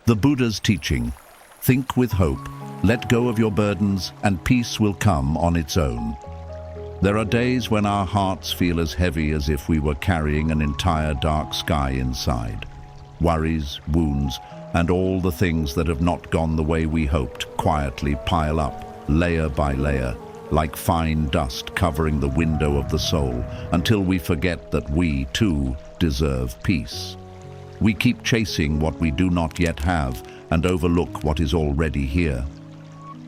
The Buddha's teaching: think with hope, let go of your burdens, and peace will come on its own. There are days when our hearts feel as heavy as if we were carrying an entire dark sky inside. Worries, wounds, and all the things that have not gone the way we hoped quietly pile up, layer by layer, like fine dust covering the window of the soul, until we forget that we, too, deserve peace. We keep chasing what we do not yet have and overlook what is already here.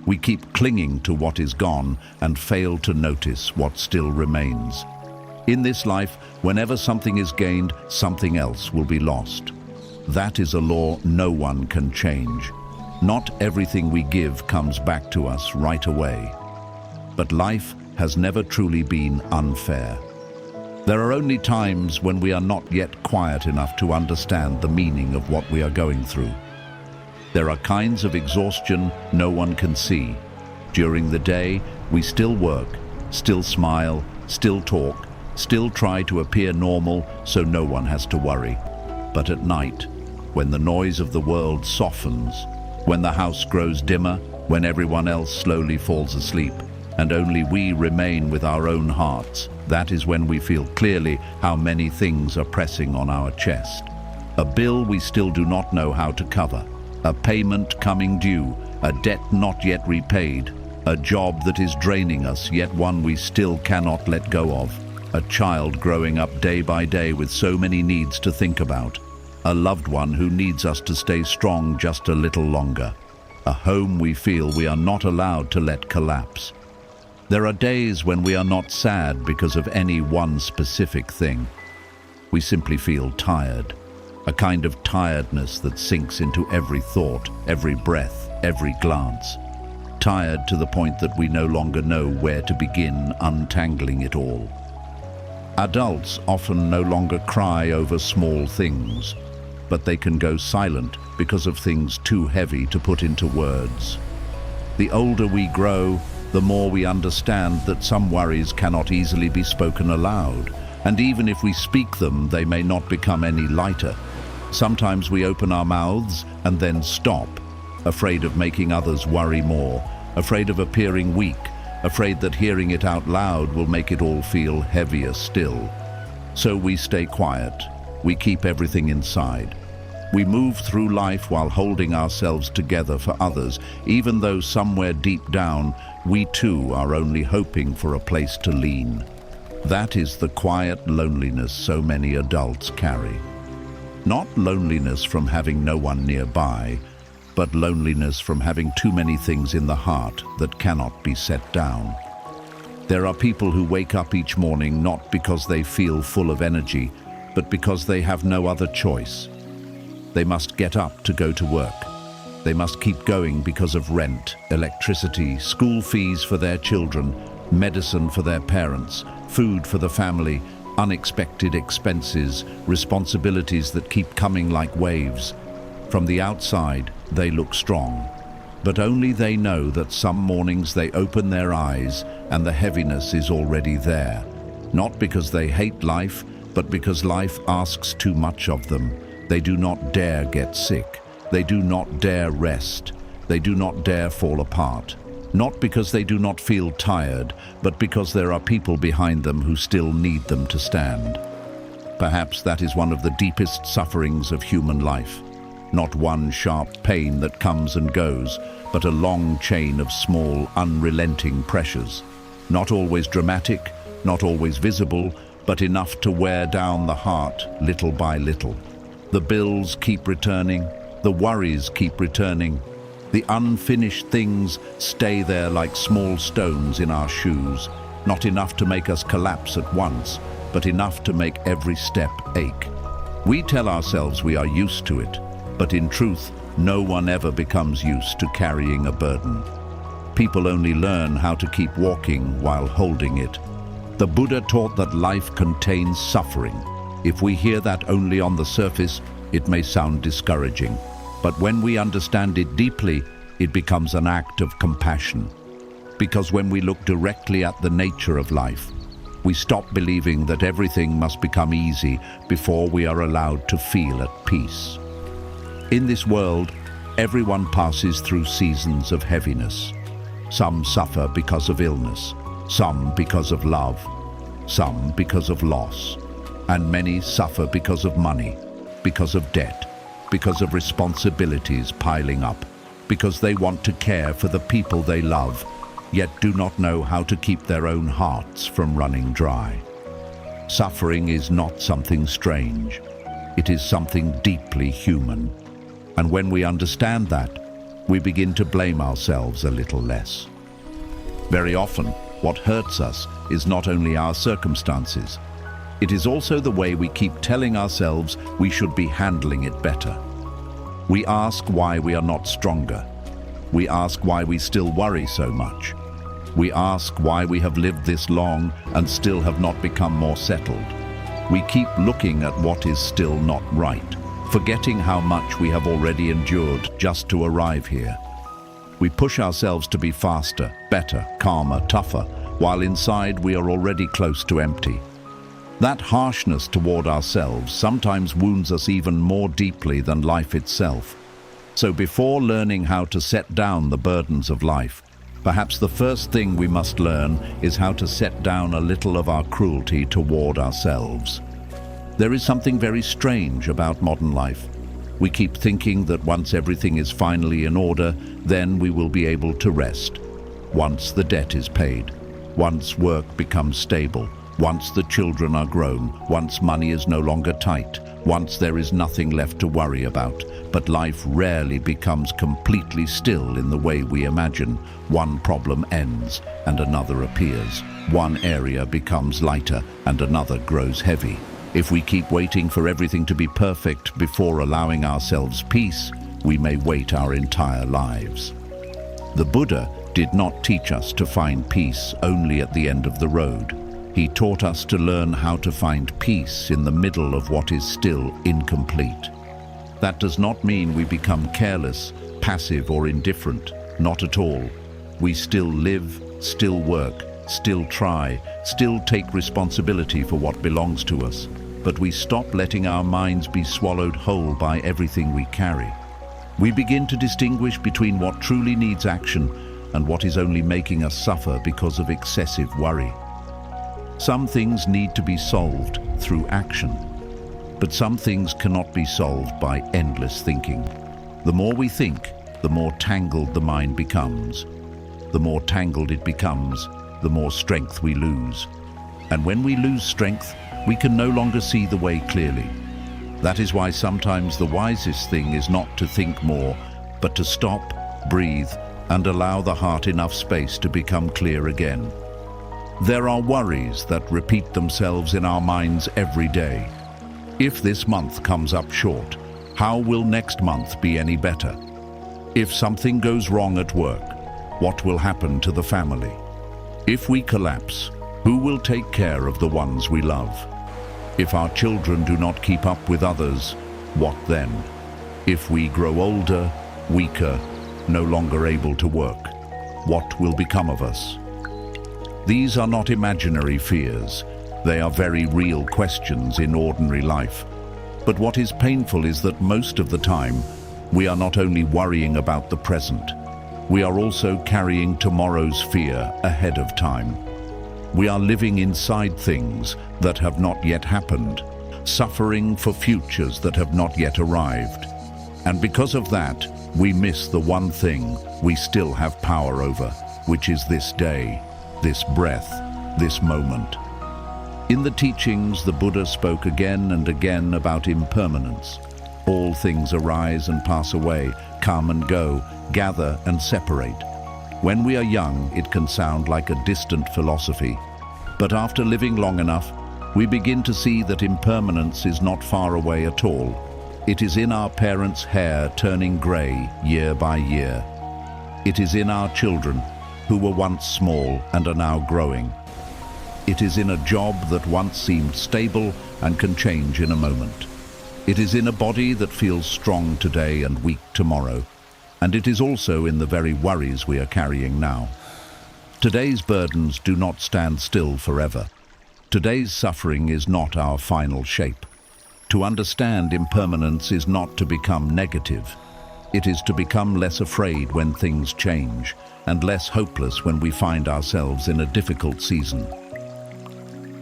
We keep clinging to what is gone and fail to notice what still remains. In this life, whenever something is gained, something else will be lost. That is a law no one can change. Not everything we give comes back to us right away. But life has never truly been unfair. There are only times when we are not yet quiet enough to understand the meaning of what we are going through. There are kinds of exhaustion no one can see. During the day, we still work, still smile, still talk, still try to appear normal so no one has to worry. But at night, when the noise of the world softens, when the house grows dimmer, when everyone else slowly falls asleep, and only we remain with our own hearts, that is when we feel clearly how many things are pressing on our chest. A bill we still do not know how to cover, a payment coming due, a debt not yet repaid, a job that is draining us, yet one we still cannot let go of, a child growing up day by day with so many needs to think about, a loved one who needs us to stay strong just a little longer, a home we feel we are not allowed to let collapse. There are days when we are not sad because of any one specific thing. We simply feel tired, a kind of tiredness that sinks into every thought, every breath, every glance. Tired to the point that we no longer know where to begin untangling it all. Adults often no longer cry over small things, but they can go silent because of things too heavy to put into words. The older we grow, the more we understand that some worries cannot easily be spoken aloud, and even if we speak them, they may not become any lighter. Sometimes we open our mouths and then stop, afraid of making others worry more, afraid of appearing weak, afraid that hearing it out loud will make it all feel heavier still. So we stay quiet. We keep everything inside. We move through life while holding ourselves together for others, even though somewhere deep down, we too are only hoping for a place to lean. That is the quiet loneliness so many adults carry. Not loneliness from having no one nearby, but loneliness from having too many things in the heart that cannot be set down. There are people who wake up each morning not because they feel full of energy, but because they have no other choice. They must get up to go to work. They must keep going because of rent, electricity, school fees for their children, medicine for their parents, food for the family, unexpected expenses, responsibilities that keep coming like waves. From the outside, they look strong, but only they know that some mornings they open their eyes and the heaviness is already there. Not because they hate life, but because life asks too much of them. They do not dare get sick. They do not dare rest. They do not dare fall apart. Not because they do not feel tired, but because there are people behind them who still need them to stand. Perhaps that is one of the deepest sufferings of human life. Not one sharp pain that comes and goes, but a long chain of small, unrelenting pressures. Not always dramatic, not always visible, but enough to wear down the heart little by little. The bills keep returning, the worries keep returning. The unfinished things stay there like small stones in our shoes, not enough to make us collapse at once, but enough to make every step ache. We tell ourselves we are used to it, but in truth, no one ever becomes used to carrying a burden. People only learn how to keep walking while holding it. The Buddha taught that life contains suffering. If we hear that only on the surface, it may sound discouraging. But when we understand it deeply, it becomes an act of compassion. Because when we look directly at the nature of life, we stop believing that everything must become easy before we are allowed to feel at peace. In this world, Everyone passes through seasons of heaviness. Some suffer because of illness, some because of love, some because of loss, and many suffer because of money, because of debt, because of responsibilities piling up, because they want to care for the people they love, yet do not know how to keep their own hearts from running dry. Suffering is not something strange. It is something deeply human. And when we understand that, we begin to blame ourselves a little less. Very often, what hurts us is not only our circumstances. It is also the way we keep telling ourselves we should be handling it better. We ask why we are not stronger. We ask why we still worry so much. We ask why we have lived this long and still have not become more settled. We keep looking at what is still not right, forgetting how much we have already endured just to arrive here. We push ourselves to be faster, better, calmer, tougher, while inside we are already close to empty. That harshness toward ourselves sometimes wounds us even more deeply than life itself. So before learning how to set down the burdens of life, perhaps the first thing we must learn is how to set down a little of our cruelty toward ourselves. There is something very strange about modern life. We keep thinking that once everything is finally in order, then we will be able to rest. Once the debt is paid, once work becomes stable, once the children are grown, once money is no longer tight, once there is nothing left to worry about. But life rarely becomes completely still in the way we imagine. One problem ends and another appears. One area becomes lighter and another grows heavy. If we keep waiting for everything to be perfect before allowing ourselves peace, we may wait our entire lives. The Buddha did not teach us to find peace only at the end of the road. He taught us to learn how to find peace in the middle of what is still incomplete. That does not mean we become careless, passive, or indifferent. Not at all. We still live, still work, still try, still take responsibility for what belongs to us. But we stop letting our minds be swallowed whole by everything we carry. We begin to distinguish between what truly needs action and what is only making us suffer because of excessive worry. Some things need to be solved through action, but some things cannot be solved by endless thinking. The more we think, the more tangled the mind becomes. The more tangled it becomes, the more strength we lose. And when we lose strength, we can no longer see the way clearly. That is why sometimes the wisest thing is not to think more, but to stop, breathe, and allow the heart enough space to become clear again. There are worries that repeat themselves in our minds every day. If this month comes up short, how will next month be any better? If something goes wrong at work, what will happen to the family? If we collapse, who will take care of the ones we love? If our children do not keep up with others, what then? If we grow older, weaker, no longer able to work, what will become of us? These are not imaginary fears. They are very real questions in ordinary life. But what is painful is that most of the time, we are not only worrying about the present, we are also carrying tomorrow's fear ahead of time. We are living inside things that have not yet happened, suffering for futures that have not yet arrived. And because of that, we miss the one thing we still have power over, which is this day, this breath, this moment. In the teachings, the Buddha spoke again and again about impermanence. All things arise and pass away, come and go, gather and separate. When we are young, it can sound like a distant philosophy. But after living long enough, we begin to see that impermanence is not far away at all. It is in our parents' hair turning grey year by year. It is in our children, who were once small and are now growing. It is in a job that once seemed stable and can change in a moment. It is in a body that feels strong today and weak tomorrow. And it is also in the very worries we are carrying now. Today's burdens do not stand still forever. Today's suffering is not our final shape. To understand impermanence is not to become negative. It is to become less afraid when things change and less hopeless when we find ourselves in a difficult season.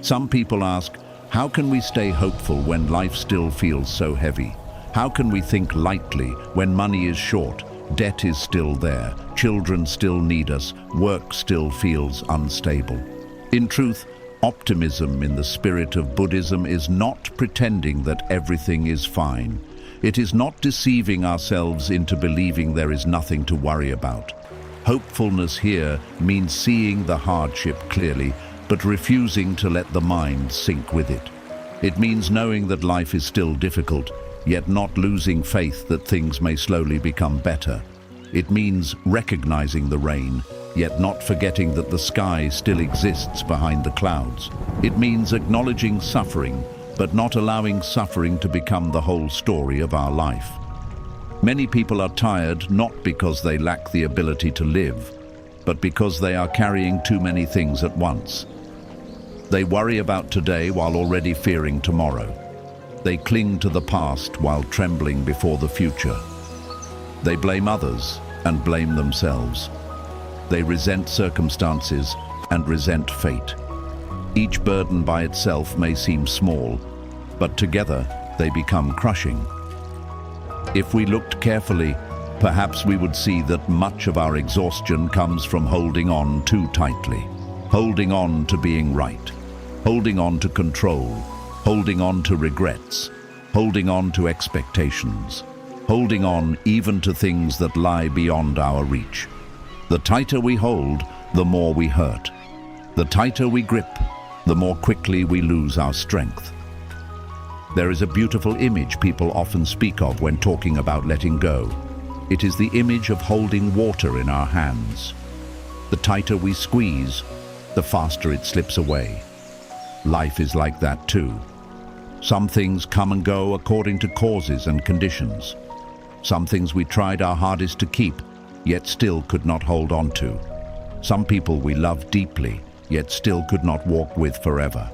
Some people ask, how can we stay hopeful when life still feels so heavy? How can we think lightly when money is short, debt is still there, children still need us, work still feels unstable? In truth, optimism in the spirit of Buddhism is not pretending that everything is fine. It is not deceiving ourselves into believing there is nothing to worry about. Hopefulness here means seeing the hardship clearly, but refusing to let the mind sink with it. It means knowing that life is still difficult, yet not losing faith that things may slowly become better. It means recognizing the rain, yet not forgetting that the sky still exists behind the clouds. It means acknowledging suffering, but not allowing suffering to become the whole story of our life. Many people are tired not because they lack the ability to live, but because they are carrying too many things at once. They worry about today while already fearing tomorrow. They cling to the past while trembling before the future. They blame others and blame themselves. They resent circumstances and resent fate. Each burden by itself may seem small, but together they become crushing. If we looked carefully, perhaps we would see that much of our exhaustion comes from holding on too tightly, holding on to being right, holding on to control, holding on to regrets, holding on to expectations, holding on even to things that lie beyond our reach. The tighter we hold, the more we hurt. The tighter we grip, the more quickly we lose our strength. There is a beautiful image people often speak of when talking about letting go. It is the image of holding water in our hands. The tighter we squeeze, the faster it slips away. Life is like that too. Some things come and go according to causes and conditions. Some things we tried our hardest to keep, yet still could not hold on to. Some people we loved deeply, yet still could not walk with forever.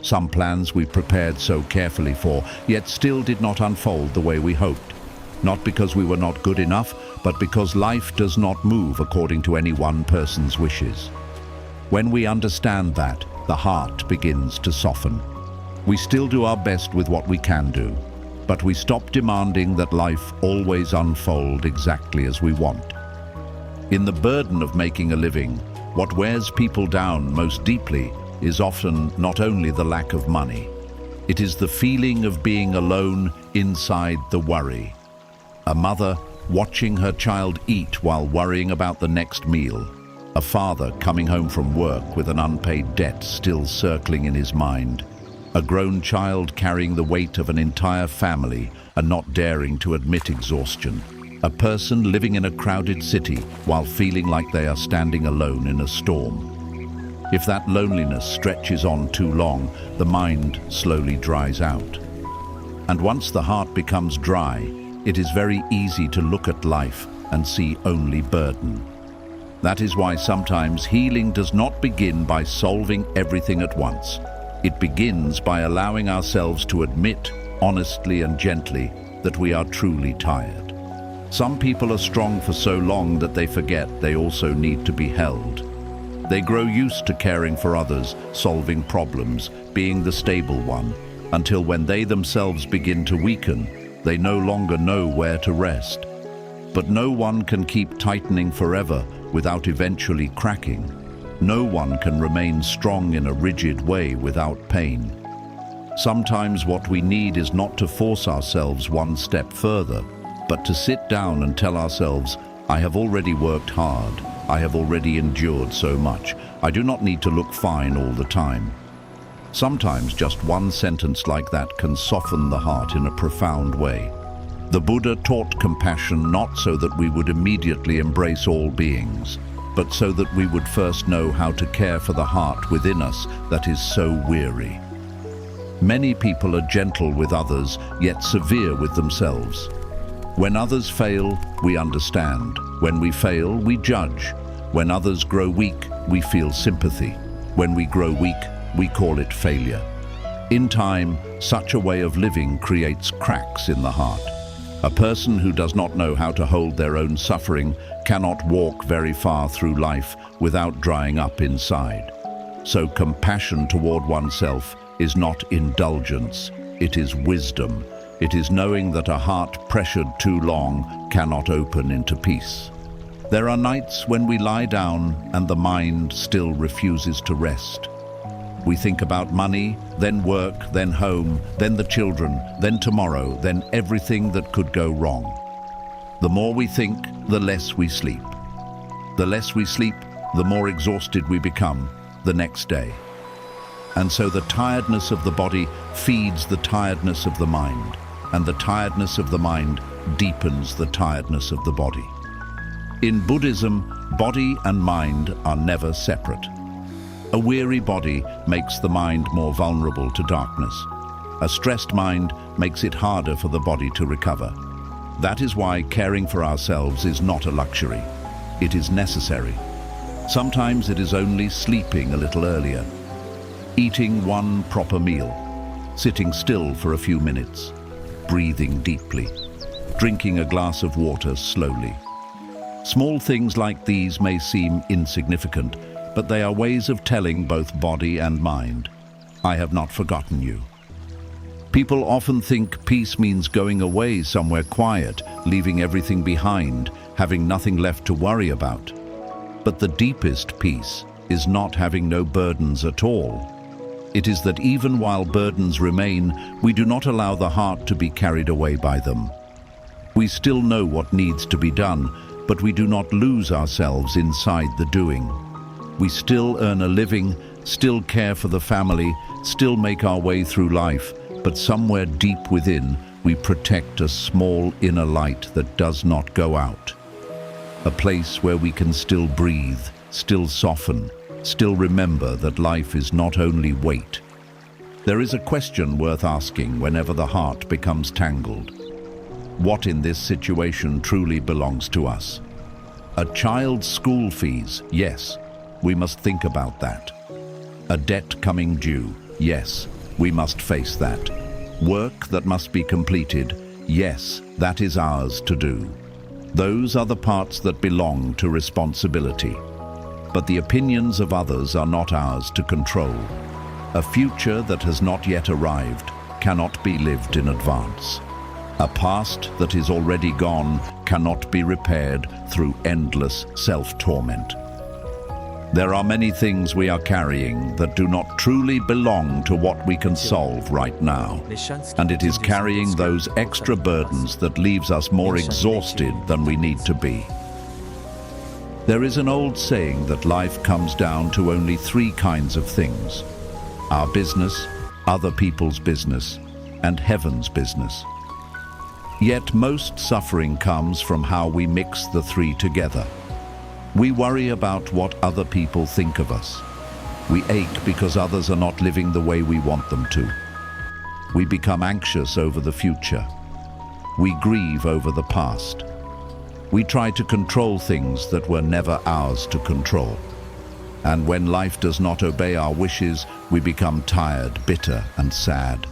Some plans we prepared so carefully for, yet still did not unfold the way we hoped. Not because we were not good enough, but because life does not move according to any one person's wishes. When we understand that, the heart begins to soften. We still do our best with what we can do, but we stop demanding that life always unfold exactly as we want. In the burden of making a living, what wears people down most deeply is often not only the lack of money. It is the feeling of being alone inside the worry. A mother watching her child eat while worrying about the next meal. A father coming home from work with an unpaid debt still circling in his mind. A grown child carrying the weight of an entire family and not daring to admit exhaustion. A person living in a crowded city while feeling like they are standing alone in a storm. If that loneliness stretches on too long, the mind slowly dries out. And once the heart becomes dry, it is very easy to look at life and see only burden. That is why sometimes healing does not begin by solving everything at once. It begins by allowing ourselves to admit, honestly and gently, that we are truly tired. Some people are strong for so long that they forget they also need to be held. They grow used to caring for others, solving problems, being the stable one, until when they themselves begin to weaken, they no longer know where to rest. But no one can keep tightening forever without eventually cracking. No one can remain strong in a rigid way without pain. Sometimes what we need is not to force ourselves one step further, but to sit down and tell ourselves, I have already worked hard. I have already endured so much. I do not need to look fine all the time. Sometimes just one sentence like that can soften the heart in a profound way. The Buddha taught compassion not so that we would immediately embrace all beings, but so that we would first know how to care for the heart within us that is so weary. Many people are gentle with others, yet severe with themselves. When others fail, we understand. When we fail, we judge. When others grow weak, we feel sympathy. When we grow weak, we call it failure. In time, such a way of living creates cracks in the heart. A person who does not know how to hold their own suffering cannot walk very far through life without drying up inside. So compassion toward oneself is not indulgence, it is wisdom. It is knowing that a heart pressured too long cannot open into peace. There are nights when we lie down and the mind still refuses to rest. We think about money, then work, then home, then the children, then tomorrow, then everything that could go wrong. The more we think, the less we sleep. The less we sleep, the more exhausted we become the next day. And so the tiredness of the body feeds the tiredness of the mind, and the tiredness of the mind deepens the tiredness of the body. In Buddhism, body and mind are never separate. A weary body makes the mind more vulnerable to darkness. A stressed mind makes it harder for the body to recover. That is why caring for ourselves is not a luxury. It is necessary. Sometimes it is only sleeping a little earlier, eating one proper meal, sitting still for a few minutes, breathing deeply, drinking a glass of water slowly. Small things like these may seem insignificant, but they are ways of telling both body and mind, I have not forgotten you. People often think peace means going away somewhere quiet, leaving everything behind, having nothing left to worry about. But the deepest peace is not having no burdens at all. It is that even while burdens remain, we do not allow the heart to be carried away by them. We still know what needs to be done, but we do not lose ourselves inside the doing. We still earn a living, still care for the family, still make our way through life, but somewhere deep within, we protect a small inner light that does not go out. A place where we can still breathe, still soften, still remember that life is not only weight. There is a question worth asking whenever the heart becomes tangled. What in this situation truly belongs to us? A child's school fees, yes. We must think about that. A debt coming due, yes, we must face that. Work that must be completed, yes, that is ours to do. Those are the parts that belong to responsibility. But the opinions of others are not ours to control. A future that has not yet arrived cannot be lived in advance. A past that is already gone cannot be repaired through endless self-torment. There are many things we are carrying that do not truly belong to what we can solve right now. And it is carrying those extra burdens that leaves us more exhausted than we need to be. There is an old saying that life comes down to only three kinds of things: our business, other people's business, and heaven's business. Yet most suffering comes from how we mix the three together. We worry about what other people think of us. We ache because others are not living the way we want them to. We become anxious over the future. We grieve over the past. We try to control things that were never ours to control. And when life does not obey our wishes, we become tired, bitter, and sad.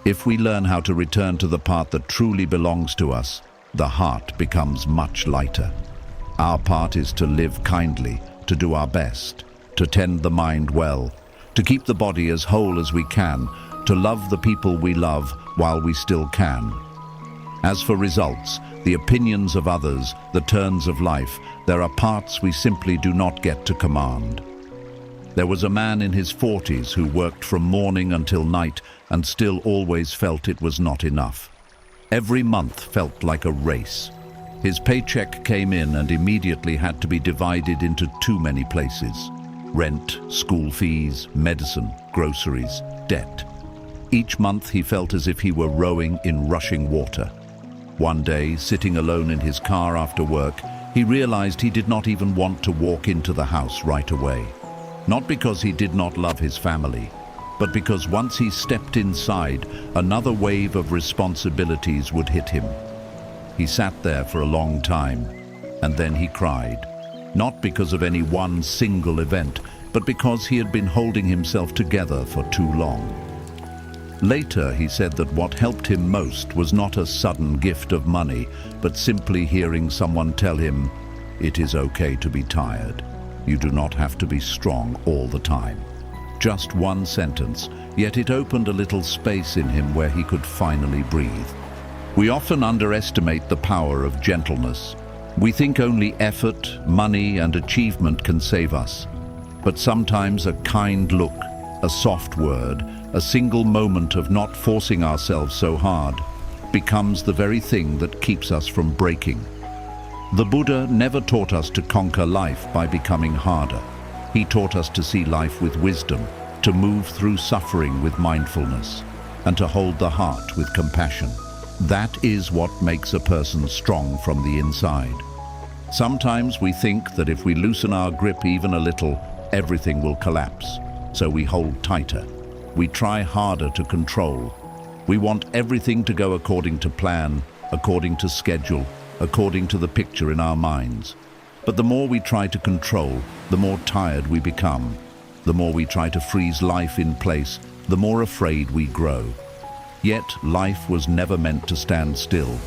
If we learn how to return to the part that truly belongs to us, the heart becomes much lighter. Our part is to live kindly, to do our best, to tend the mind well, to keep the body as whole as we can, to love the people we love while we still can. As for results, the opinions of others, the turns of life, there are parts we simply do not get to command. There was a man in his 40s who worked from morning until night and still always felt it was not enough. Every month felt like a race. His paycheck came in and immediately had to be divided into too many places: rent, school fees, medicine, groceries, debt. Each month he felt as if he were rowing in rushing water. One day, sitting alone in his car after work, he realized he did not even want to walk into the house right away. Not because he did not love his family, but because once he stepped inside, another wave of responsibilities would hit him. He sat there for a long time, and then he cried, not because of any one single event, but because he had been holding himself together for too long. Later, he said that what helped him most was not a sudden gift of money, but simply hearing someone tell him, "It is okay to be tired. You do not have to be strong all the time." Just one sentence, yet it opened a little space in him where he could finally breathe. We often underestimate the power of gentleness. We think only effort, money, and achievement can save us. But sometimes a kind look, a soft word, a single moment of not forcing ourselves so hard becomes the very thing that keeps us from breaking. The Buddha never taught us to conquer life by becoming harder. He taught us to see life with wisdom, to move through suffering with mindfulness, and to hold the heart with compassion. That is what makes a person strong from the inside. Sometimes we think that if we loosen our grip even a little, everything will collapse. So we hold tighter. We try harder to control. We want everything to go according to plan, according to schedule, according to the picture in our minds. But the more we try to control, the more tired we become. The more we try to freeze life in place, the more afraid we grow. Yet life was never meant to stand still.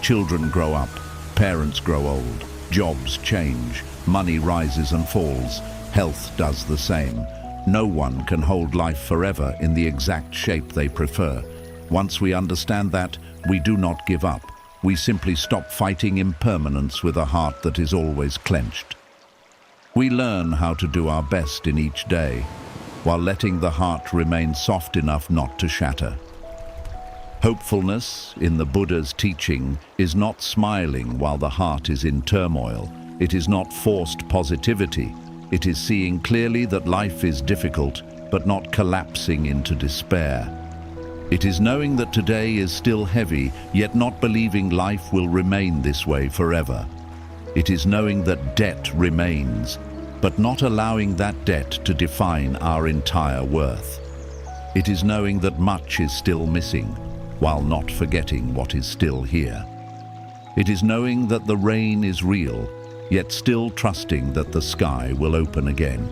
Children grow up, parents grow old, jobs change, money rises and falls, health does the same. No one can hold life forever in the exact shape they prefer. Once we understand that, we do not give up. We simply stop fighting impermanence with a heart that is always clenched. We learn how to do our best in each day, while letting the heart remain soft enough not to shatter. Hopefulness, in the Buddha's teaching, is not smiling while the heart is in turmoil. It is not forced positivity. It is seeing clearly that life is difficult, but not collapsing into despair. It is knowing that today is still heavy, yet not believing life will remain this way forever. It is knowing that debt remains, but not allowing that debt to define our entire worth. It is knowing that much is still missing, while not forgetting what is still here. It is knowing that the rain is real, yet still trusting that the sky will open again.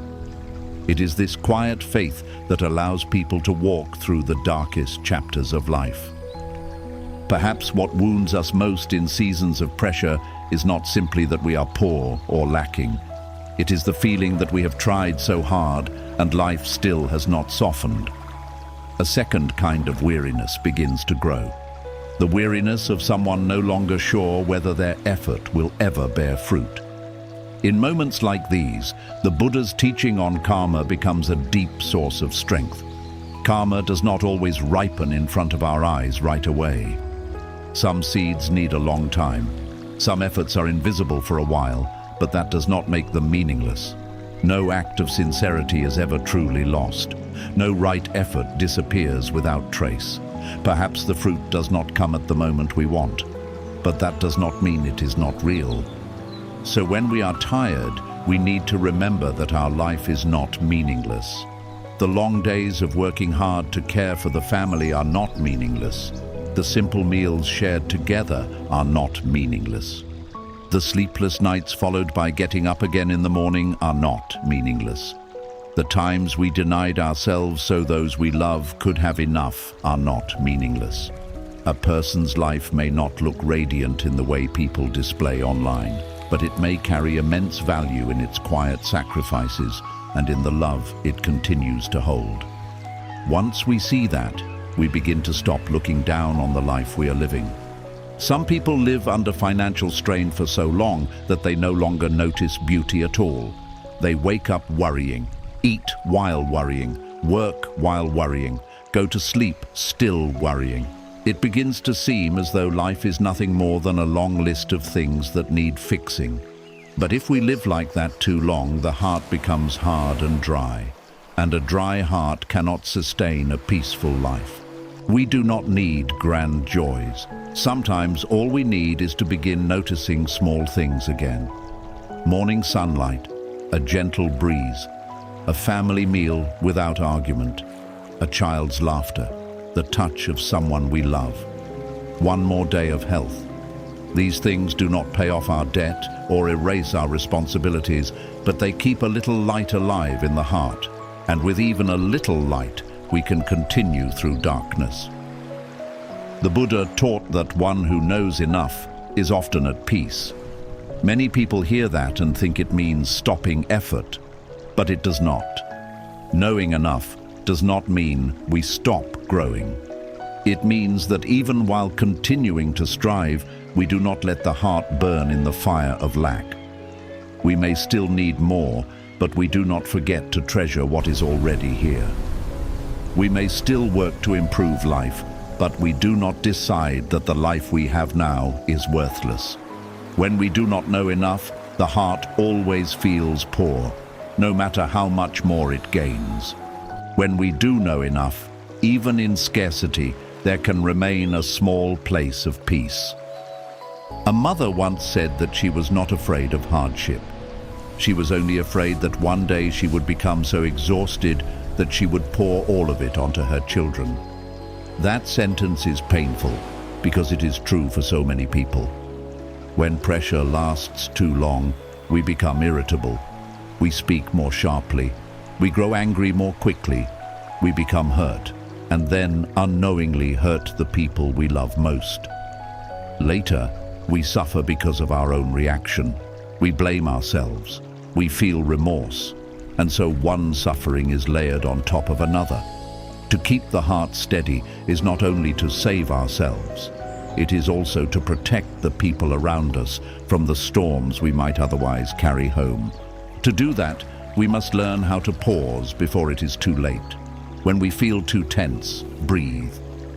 It is this quiet faith that allows people to walk through the darkest chapters of life. Perhaps what wounds us most in seasons of pressure is not simply that we are poor or lacking. It is the feeling that we have tried so hard and life still has not softened. A second kind of weariness begins to grow. The weariness of someone no longer sure whether their effort will ever bear fruit. In moments like these, the Buddha's teaching on karma becomes a deep source of strength. Karma does not always ripen in front of our eyes right away. Some seeds need a long time. Some efforts are invisible for a while, but that does not make them meaningless. No act of sincerity is ever truly lost. No right effort disappears without trace. Perhaps the fruit does not come at the moment we want, but that does not mean it is not real. So when we are tired, we need to remember that our life is not meaningless. The long days of working hard to care for the family are not meaningless. The simple meals shared together are not meaningless. The sleepless nights followed by getting up again in the morning are not meaningless. The times we denied ourselves so those we love could have enough are not meaningless. A person's life may not look radiant in the way people display online, but it may carry immense value in its quiet sacrifices and in the love it continues to hold. Once we see that, we begin to stop looking down on the life we are living. Some people live under financial strain for so long that they no longer notice beauty at all. They wake up worrying, eat while worrying, work while worrying, go to sleep still worrying. It begins to seem as though life is nothing more than a long list of things that need fixing. But if we live like that too long, the heart becomes hard and dry, and a dry heart cannot sustain a peaceful life. We do not need grand joys. Sometimes all we need is to begin noticing small things again. Morning sunlight, a gentle breeze, a family meal without argument, a child's laughter, the touch of someone we love. One more day of health. These things do not pay off our debt or erase our responsibilities, but they keep a little light alive in the heart. And with even a little light, we can continue through darkness. The Buddha taught that one who knows enough is often at peace. Many people hear that and think it means stopping effort, but it does not. Knowing enough does not mean we stop growing. It means that even while continuing to strive, we do not let the heart burn in the fire of lack. We may still need more, but we do not forget to treasure what is already here. We may still work to improve life, but we do not decide that the life we have now is worthless. When we do not know enough, the heart always feels poor, no matter how much more it gains. When we do know enough, even in scarcity, there can remain a small place of peace. A mother once said that she was not afraid of hardship. She was only afraid that one day she would become so exhausted that she would pour all of it onto her children. That sentence is painful because it is true for so many people. When pressure lasts too long, we become irritable. We speak more sharply. We grow angry more quickly. We become hurt, and then unknowingly hurt the people we love most. Later, we suffer because of our own reaction. We blame ourselves. We feel remorse. And so one suffering is layered on top of another. To keep the heart steady is not only to save ourselves, it is also to protect the people around us from the storms we might otherwise carry home. To do that, we must learn how to pause before it is too late. When we feel too tense, breathe.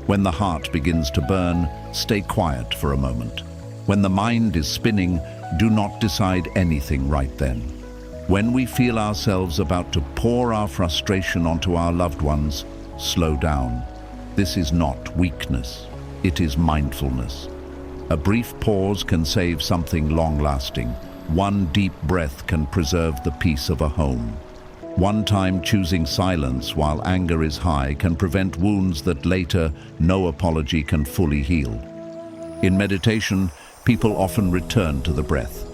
When the heart begins to burn, stay quiet for a moment. When the mind is spinning, do not decide anything right then. When we feel ourselves about to pour our frustration onto our loved ones, slow down. This is not weakness. It is mindfulness. A brief pause can save something long-lasting. One deep breath can preserve the peace of a home. One time choosing silence while anger is high can prevent wounds that later no apology can fully heal. In meditation, people often return to the breath.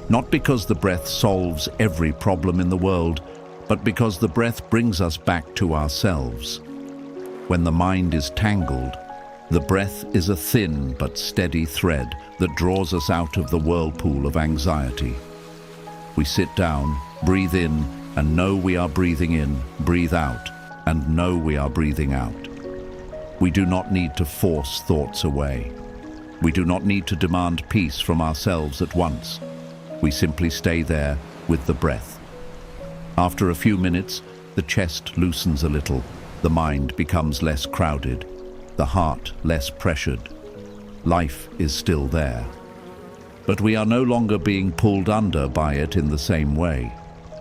Not because the breath solves every problem in the world, but because the breath brings us back to ourselves. When the mind is tangled, the breath is a thin but steady thread that draws us out of the whirlpool of anxiety. We sit down, breathe in, and know we are breathing in, breathe out, and know we are breathing out. We do not need to force thoughts away. We do not need to demand peace from ourselves at once. We simply stay there with the breath. After a few minutes, the chest loosens a little, the mind becomes less crowded, the heart less pressured. Life is still there. But we are no longer being pulled under by it in the same way.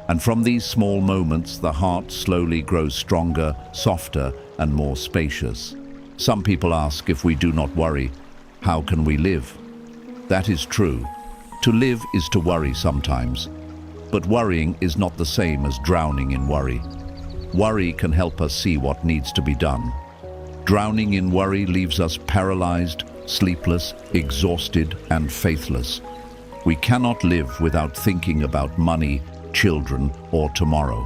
And from these small moments, the heart slowly grows stronger, softer, and more spacious. Some people ask, if we do not worry, how can we live? That is true. To live is to worry sometimes. But worrying is not the same as drowning in worry. Worry can help us see what needs to be done. Drowning in worry leaves us paralyzed, sleepless, exhausted, and faithless. We cannot live without thinking about money, children, or tomorrow.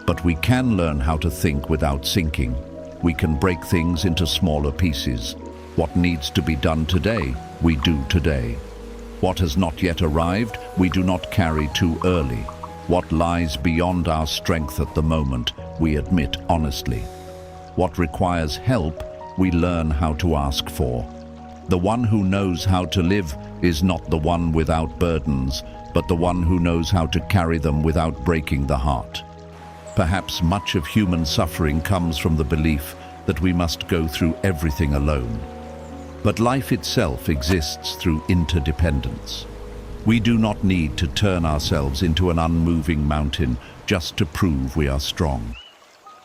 But we can learn how to think without sinking. We can break things into smaller pieces. What needs to be done today, we do today. What has not yet arrived, we do not carry too early. What lies beyond our strength at the moment, we admit honestly. What requires help, we learn how to ask for. The one who knows how to live is not the one without burdens, but the one who knows how to carry them without breaking the heart. Perhaps much of human suffering comes from the belief that we must go through everything alone. But life itself exists through interdependence. We do not need to turn ourselves into an unmoving mountain just to prove we are strong.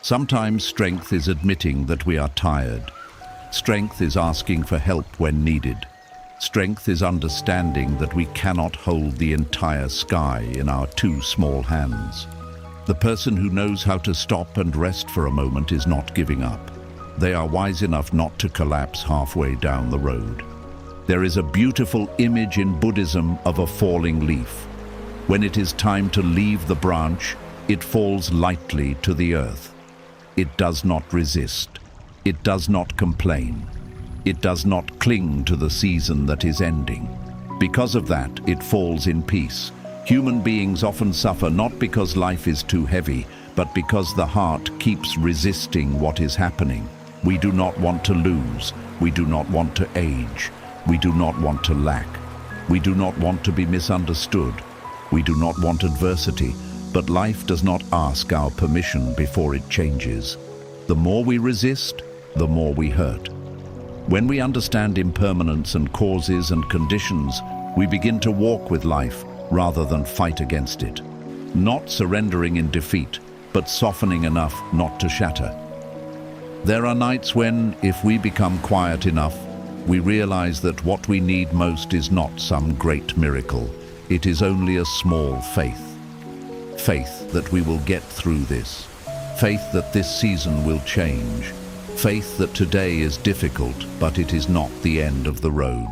Sometimes strength is admitting that we are tired. Strength is asking for help when needed. Strength is understanding that we cannot hold the entire sky in our two small hands. The person who knows how to stop and rest for a moment is not giving up. They are wise enough not to collapse halfway down the road. There is a beautiful image in Buddhism of a falling leaf. When it is time to leave the branch, it falls lightly to the earth. It does not resist. It does not complain. It does not cling to the season that is ending. Because of that, it falls in peace. Human beings often suffer not because life is too heavy, but because the heart keeps resisting what is happening. We do not want to lose. We do not want to age. We do not want to lack. We do not want to be misunderstood. We do not want adversity, but life does not ask our permission before it changes. The more we resist, the more we hurt. When we understand impermanence and causes and conditions, we begin to walk with life rather than fight against it. Not surrendering in defeat, but softening enough not to shatter. There are nights when, if we become quiet enough, we realize that what we need most is not some great miracle. It is only a small faith. Faith that we will get through this. Faith that this season will change. Faith that today is difficult, but it is not the end of the road.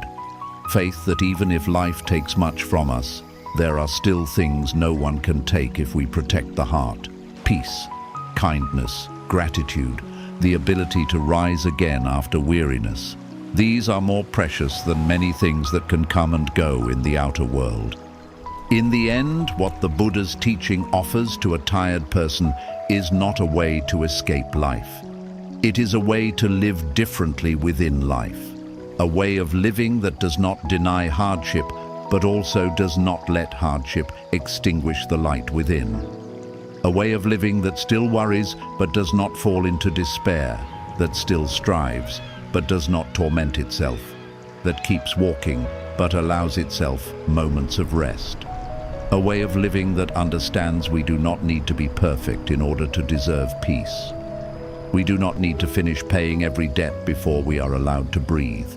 Faith that even if life takes much from us, there are still things no one can take if we protect the heart. Peace, kindness, gratitude, the ability to rise again after weariness. These are more precious than many things that can come and go in the outer world. In the end, what the Buddha's teaching offers to a tired person is not a way to escape life. It is a way to live differently within life. A way of living that does not deny hardship, but also does not let hardship extinguish the light within. A way of living that still worries, but does not fall into despair, that still strives, but does not torment itself, that keeps walking, but allows itself moments of rest. A way of living that understands we do not need to be perfect in order to deserve peace. We do not need to finish paying every debt before we are allowed to breathe.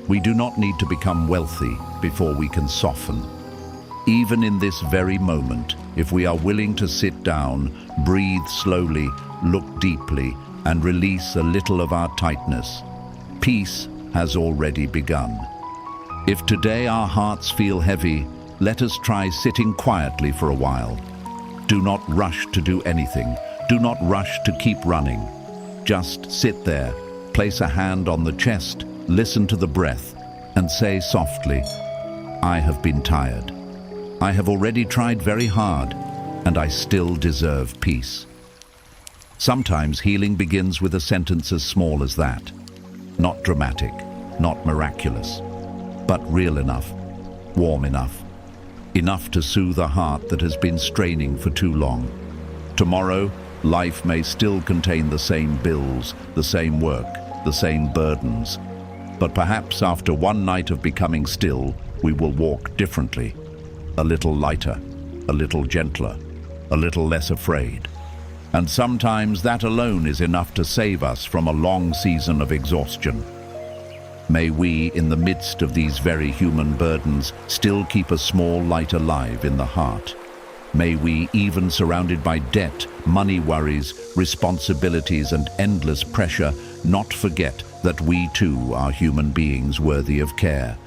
We do not need to become wealthy before we can soften. Even in this very moment, if we are willing to sit down, breathe slowly, look deeply, and release a little of our tightness, peace has already begun. If today our hearts feel heavy, let us try sitting quietly for a while. Do not rush to do anything. Do not rush to keep running. Just sit there, place a hand on the chest, listen to the breath, and say softly, "I have been tired. I have already tried very hard, and I still deserve peace." Sometimes healing begins with a sentence as small as that. Not dramatic, not miraculous, but real enough, warm enough. Enough to soothe a heart that has been straining for too long. Tomorrow, life may still contain the same bills, the same work, the same burdens. But perhaps after one night of becoming still, we will walk differently. A little lighter, a little gentler, a little less afraid. And sometimes that alone is enough to save us from a long season of exhaustion. May we, in the midst of these very human burdens, still keep a small light alive in the heart. May we, even surrounded by debt, money worries, responsibilities, and endless pressure, not forget that we too are human beings worthy of care.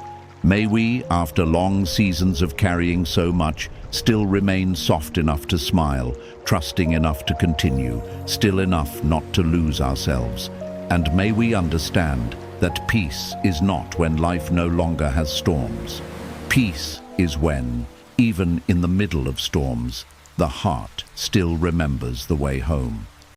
May we, after long seasons of carrying so much, still remain soft enough to smile, trusting enough to continue, still enough not to lose ourselves. And may we understand that peace is not when life no longer has storms. Peace is when, even in the middle of storms, the heart still remembers the way home.